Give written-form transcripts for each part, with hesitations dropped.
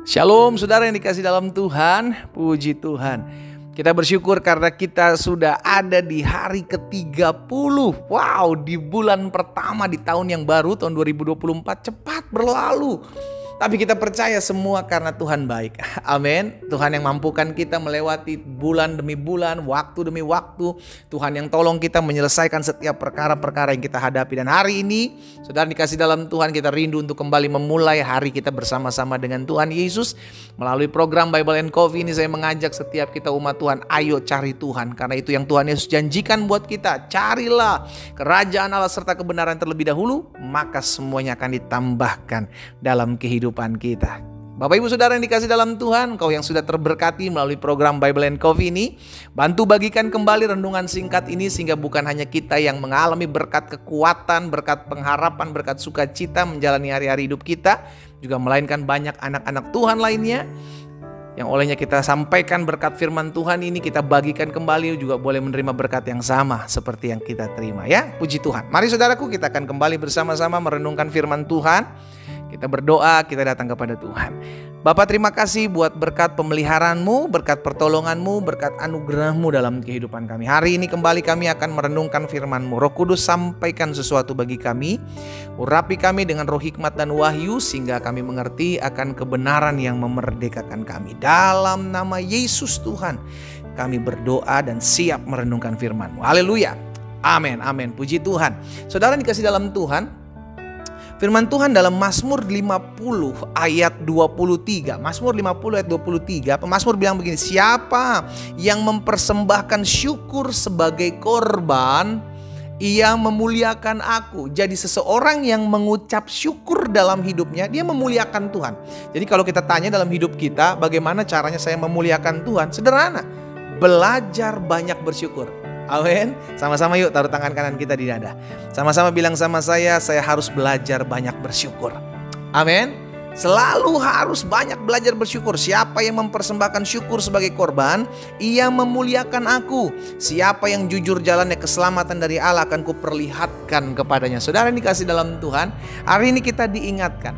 Shalom saudara yang dikasih dalam Tuhan, puji Tuhan. Kita bersyukur karena kita sudah ada di hari ke-30. Wow, di bulan pertama di tahun yang baru, tahun 2024 cepat berlalu. Tapi kita percaya semua karena Tuhan baik. Amin. Tuhan yang mampukan kita melewati bulan demi bulan, waktu demi waktu. Tuhan yang tolong kita menyelesaikan setiap perkara-perkara yang kita hadapi. Dan hari ini, saudara dikasih dalam Tuhan, kita rindu untuk kembali memulai hari kita bersama-sama dengan Tuhan Yesus. Melalui program Bible and Coffee ini saya mengajak setiap kita umat Tuhan, ayo cari Tuhan. Karena itu yang Tuhan Yesus janjikan buat kita. Carilah kerajaan Allah serta kebenaran terlebih dahulu, maka semuanya akan ditambahkan dalam kehidupan kita. Bapak Ibu Saudara yang dikasih dalam Tuhan, kau yang sudah terberkati melalui program Bible and Coffee ini, bantu bagikan kembali renungan singkat ini sehingga bukan hanya kita yang mengalami berkat kekuatan, berkat pengharapan, berkat sukacita menjalani hari-hari hidup kita, juga melainkan banyak anak-anak Tuhan lainnya yang olehnya kita sampaikan berkat firman Tuhan ini, kita bagikan kembali juga boleh menerima berkat yang sama seperti yang kita terima ya. Puji Tuhan. Mari saudaraku, kita akan kembali bersama-sama merenungkan firman Tuhan. Kita berdoa, kita datang kepada Tuhan. Bapa, terima kasih buat berkat pemeliharaan-Mu, berkat pertolongan-Mu, berkat anugerah-Mu dalam kehidupan kami. Hari ini kembali kami akan merenungkan firman-Mu. Roh Kudus, sampaikan sesuatu bagi kami. Urapi kami dengan roh hikmat dan wahyu sehingga kami mengerti akan kebenaran yang memerdekakan kami. Dalam nama Yesus Tuhan, kami berdoa dan siap merenungkan firman-Mu. Haleluya. Amin, amin. Puji Tuhan. Saudara dikasih dalam Tuhan, firman Tuhan dalam Mazmur 50 ayat 23. Mazmur 50 ayat 23. Pemazmur bilang begini, siapa yang mempersembahkan syukur sebagai korban, ia memuliakan aku. Jadi seseorang yang mengucap syukur dalam hidupnya, dia memuliakan Tuhan. Jadi kalau kita tanya dalam hidup kita, bagaimana caranya saya memuliakan Tuhan? Sederhana, belajar banyak bersyukur. Amin. Sama-sama yuk taruh tangan kanan kita di dada. Sama-sama bilang sama saya harus belajar banyak bersyukur. Amin. Selalu harus banyak belajar bersyukur. Siapa yang mempersembahkan syukur sebagai korban, ia memuliakan aku. Siapa yang jujur jalannya keselamatan dari Allah akan kuperlihatkan kepadanya. Saudara yang dikasih dalam Tuhan, hari ini kita diingatkan,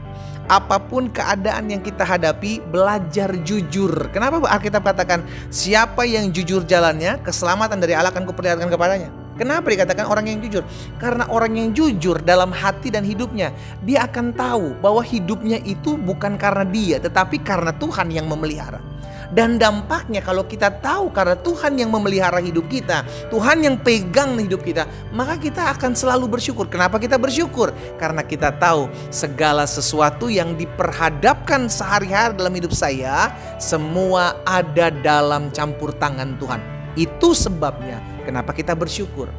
apapun keadaan yang kita hadapi, belajar jujur. Kenapa Alkitab katakan siapa yang jujur jalannya, keselamatan dari Allah akan kuperlihatkan kepadanya? Kenapa dikatakan orang yang jujur? Karena orang yang jujur dalam hati dan hidupnya, dia akan tahu bahwa hidupnya itu bukan karena dia, tetapi karena Tuhan yang memelihara. Dan dampaknya kalau kita tahu karena Tuhan yang memelihara hidup kita, Tuhan yang pegang hidup kita, maka kita akan selalu bersyukur. Kenapa kita bersyukur? Karena kita tahu segala sesuatu yang diperhadapkan sehari-hari dalam hidup saya, semua ada dalam campur tangan Tuhan. Itu sebabnya kenapa kita bersyukur.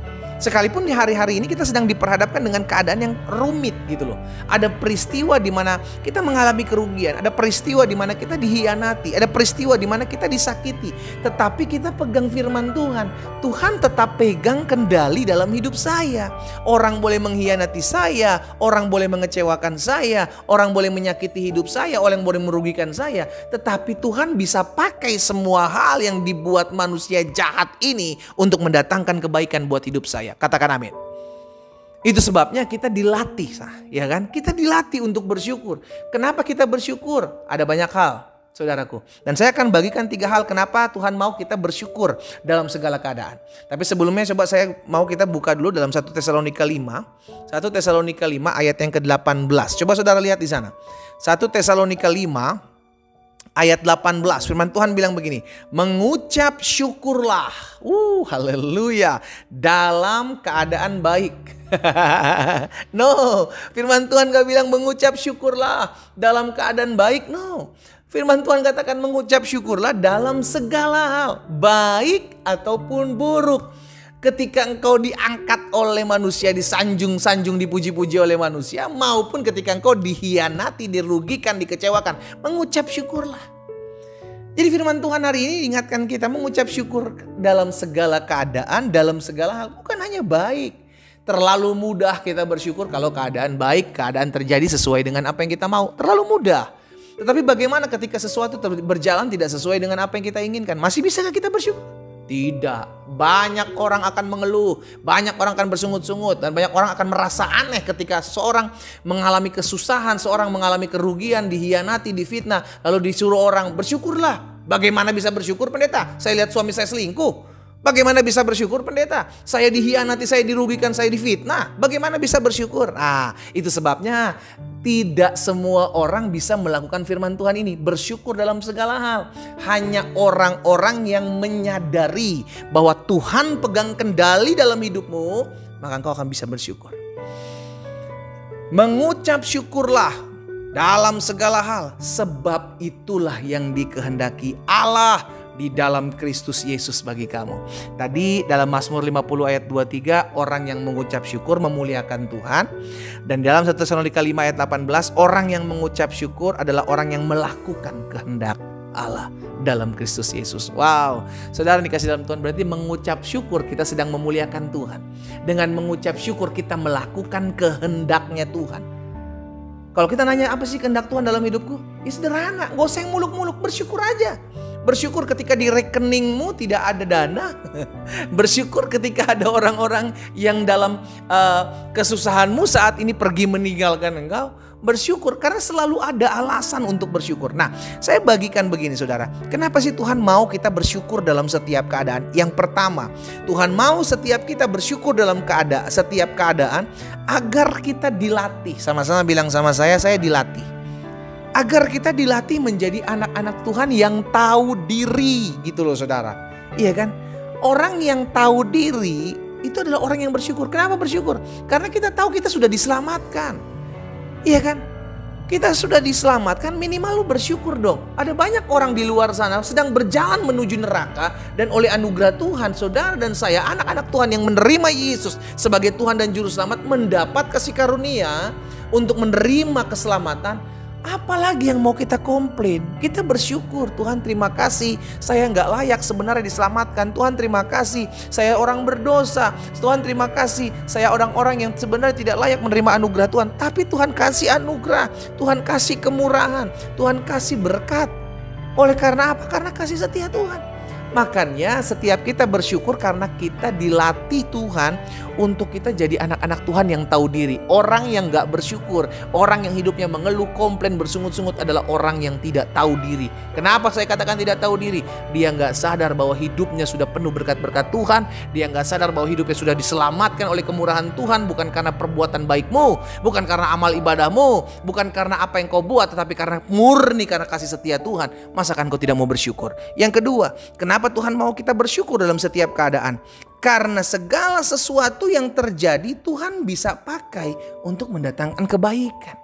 Sekalipun di hari-hari ini kita sedang diperhadapkan dengan keadaan yang rumit gitu loh. Ada peristiwa di mana kita mengalami kerugian, ada peristiwa di mana kita dihianati, ada peristiwa di mana kita disakiti. Tetapi kita pegang firman Tuhan. Tuhan tetap pegang kendali dalam hidup saya. Orang boleh mengkhianati saya, orang boleh mengecewakan saya, orang boleh menyakiti hidup saya, orang boleh merugikan saya. Tetapi Tuhan bisa pakai semua hal yang dibuat manusia jahat ini untuk mendatangkan kebaikan buat hidup saya. Katakan amin. Itu sebabnya kita dilatih, ya kan? Kita dilatih untuk bersyukur. Kenapa kita bersyukur? Ada banyak hal, saudaraku. Dan saya akan bagikan 3 hal kenapa Tuhan mau kita bersyukur dalam segala keadaan. Tapi sebelumnya coba saya mau kita buka dulu dalam 1 Tesalonika 5. 1 Tesalonika 5 ayat yang ke-18. Coba saudara lihat di sana. 1 Tesalonika 5 ayat 18, firman Tuhan bilang begini, mengucap syukurlah, haleluya, dalam keadaan baik. No, firman Tuhan gak bilang mengucap syukurlah dalam keadaan baik, no. Firman Tuhan katakan mengucap syukurlah dalam segala hal, baik ataupun buruk. Ketika engkau diangkat oleh manusia, disanjung-sanjung, dipuji-puji oleh manusia, maupun ketika engkau dihianati, dirugikan, dikecewakan, mengucap syukurlah. Jadi firman Tuhan hari ini ingatkan kita mengucap syukur dalam segala keadaan, dalam segala hal, bukan hanya baik. Terlalu mudah kita bersyukur kalau keadaan baik, keadaan terjadi sesuai dengan apa yang kita mau. Terlalu mudah. Tetapi bagaimana ketika sesuatu berjalan tidak sesuai dengan apa yang kita inginkan? Masih bisakah kita bersyukur? Tidak. Banyak orang akan mengeluh, banyak orang akan bersungut-sungut, dan banyak orang akan merasa aneh ketika seorang mengalami kesusahan, seorang mengalami kerugian, dihianati, difitnah, lalu disuruh orang bersyukurlah. Bagaimana bisa bersyukur, pendeta? Saya lihat suami saya selingkuh. Bagaimana bisa bersyukur, pendeta? Saya dihianati, saya dirugikan, saya difitnah. Bagaimana bisa bersyukur? Nah, itu sebabnya tidak semua orang bisa melakukan firman Tuhan ini, bersyukur dalam segala hal. Hanya orang-orang yang menyadari bahwa Tuhan pegang kendali dalam hidupmu, maka engkau akan bisa bersyukur. Mengucap syukurlah dalam segala hal, sebab itulah yang dikehendaki Allah di dalam Kristus Yesus bagi kamu. Tadi dalam Mazmur 50 ayat 23, orang yang mengucap syukur memuliakan Tuhan. Dan dalam 1 Tesalonika 5 ayat 18, orang yang mengucap syukur adalah orang yang melakukan kehendak Allah dalam Kristus Yesus. Wow, saudara dikasih dalam Tuhan, berarti mengucap syukur kita sedang memuliakan Tuhan. Dengan mengucap syukur kita melakukan kehendaknya Tuhan. Kalau kita nanya apa sih kehendak Tuhan dalam hidupku? Ya sederhana, gak usah yang muluk-muluk, bersyukur aja. Bersyukur ketika di rekeningmu tidak ada dana. Bersyukur ketika ada orang-orang yang dalam kesusahanmu saat ini pergi meninggalkan engkau. Bersyukur karena selalu ada alasan untuk bersyukur. Nah, saya bagikan begini saudara. Kenapa sih Tuhan mau kita bersyukur dalam setiap keadaan? Yang pertama, Tuhan mau setiap kita bersyukur dalam setiap keadaan agar kita dilatih. Sama-sama bilang sama saya dilatih. Agar kita dilatih menjadi anak-anak Tuhan yang tahu diri gitu loh saudara. Iya kan? Orang yang tahu diri itu adalah orang yang bersyukur. Kenapa bersyukur? Karena kita tahu kita sudah diselamatkan. Iya kan? Kita sudah diselamatkan, minimal lu bersyukur dong. Ada banyak orang di luar sana sedang berjalan menuju neraka. Dan oleh anugerah Tuhan, saudara dan saya, anak-anak Tuhan yang menerima Yesus sebagai Tuhan dan Juru Selamat, mendapat kasih karunia untuk menerima keselamatan. Apalagi yang mau kita komplain? Kita bersyukur, Tuhan terima kasih, saya nggak layak sebenarnya diselamatkan. Tuhan terima kasih, saya orang berdosa. Tuhan terima kasih, saya orang-orang yang sebenarnya tidak layak menerima anugerah Tuhan. Tapi Tuhan kasih anugerah, Tuhan kasih kemurahan, Tuhan kasih berkat. Oleh karena apa? Karena kasih setia Tuhan. Makanya setiap kita bersyukur karena kita dilatih Tuhan untuk kita jadi anak-anak Tuhan yang tahu diri. Orang yang gak bersyukur, orang yang hidupnya mengeluh, komplain, bersungut-sungut adalah orang yang tidak tahu diri. Kenapa saya katakan tidak tahu diri? Dia gak sadar bahwa hidupnya sudah penuh berkat-berkat Tuhan. Dia gak sadar bahwa hidupnya sudah diselamatkan oleh kemurahan Tuhan. Bukan karena perbuatan baikmu, bukan karena amal ibadahmu, bukan karena apa yang kau buat, tetapi karena murni karena kasih setia Tuhan. Masakan kau tidak mau bersyukur? Yang kedua, kenapa Tuhan mau kita bersyukur dalam setiap keadaan? Karena segala sesuatu yang terjadi Tuhan bisa pakai untuk mendatangkan kebaikan.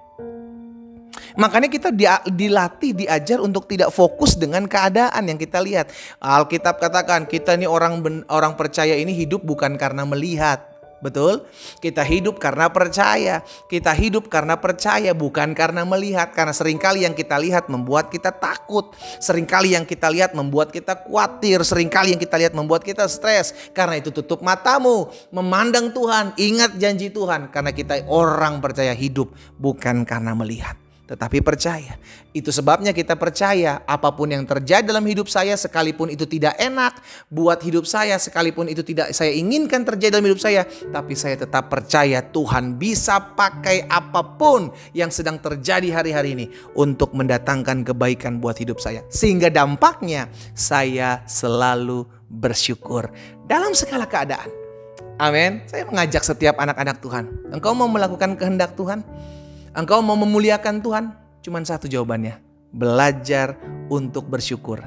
Makanya kita dilatih, diajar untuk tidak fokus dengan keadaan yang kita lihat. Alkitab katakan kita ini orang percaya ini hidup bukan karena melihat. Betul? Kita hidup karena percaya. Kita hidup karena percaya, bukan karena melihat. Karena seringkali yang kita lihat membuat kita takut. Seringkali yang kita lihat membuat kita khawatir. Seringkali yang kita lihat membuat kita stres. Karena itu tutup matamu, memandang Tuhan, ingat janji Tuhan. Karena kita orang percaya hidup bukan karena melihat, tetapi percaya. Itu sebabnya kita percaya apapun yang terjadi dalam hidup saya, sekalipun itu tidak enak buat hidup saya, sekalipun itu tidak saya inginkan terjadi dalam hidup saya, tapi saya tetap percaya Tuhan bisa pakai apapun yang sedang terjadi hari-hari ini untuk mendatangkan kebaikan buat hidup saya. Sehingga dampaknya saya selalu bersyukur dalam segala keadaan. Amin. Saya mengajak setiap anak-anak Tuhan. Engkau mau melakukan kehendak Tuhan? Engkau mau memuliakan Tuhan? Cuman satu jawabannya. Belajar untuk bersyukur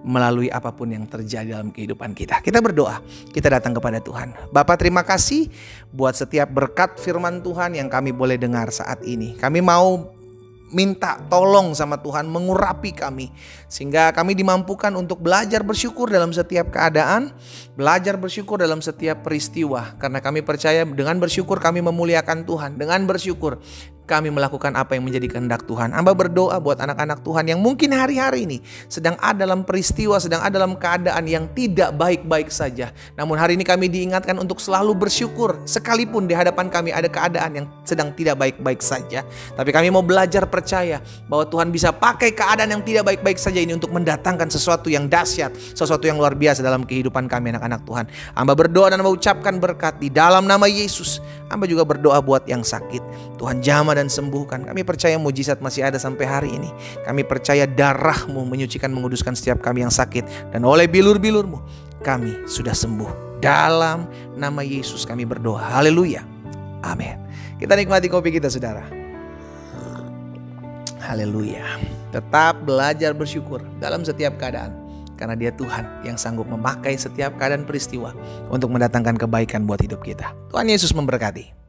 melalui apapun yang terjadi dalam kehidupan kita. Kita berdoa, kita datang kepada Tuhan. Bapa, terima kasih buat setiap berkat firman Tuhan yang kami boleh dengar saat ini. Kami mau minta tolong sama Tuhan mengurapi kami, sehingga kami dimampukan untuk belajar bersyukur dalam setiap keadaan, belajar bersyukur dalam setiap peristiwa. Karena kami percaya dengan bersyukur kami memuliakan Tuhan. Dengan bersyukur kami melakukan apa yang menjadi kehendak Tuhan. Hamba berdoa buat anak-anak Tuhan yang mungkin hari-hari ini sedang ada dalam peristiwa, sedang ada dalam keadaan yang tidak baik-baik saja. Namun hari ini kami diingatkan untuk selalu bersyukur, sekalipun di hadapan kami ada keadaan yang sedang tidak baik-baik saja. Tapi kami mau belajar percaya bahwa Tuhan bisa pakai keadaan yang tidak baik-baik saja ini untuk mendatangkan sesuatu yang dahsyat, sesuatu yang luar biasa dalam kehidupan kami anak-anak Tuhan. Hamba berdoa dan mengucapkan berkat di dalam nama Yesus. Hamba juga berdoa buat yang sakit, Tuhan jamah dan sembuhkan. Kami percaya mujizat masih ada sampai hari ini. Kami percaya darah-Mu menyucikan, menguduskan setiap kami yang sakit. Dan oleh bilur-bilur-Mu kami sudah sembuh. Dalam nama Yesus kami berdoa. Haleluya. Amin. Kita nikmati kopi kita, saudara. Haleluya. Tetap belajar bersyukur dalam setiap keadaan. Karena Dia Tuhan yang sanggup memakai setiap keadaan peristiwa untuk mendatangkan kebaikan buat hidup kita. Tuhan Yesus memberkati.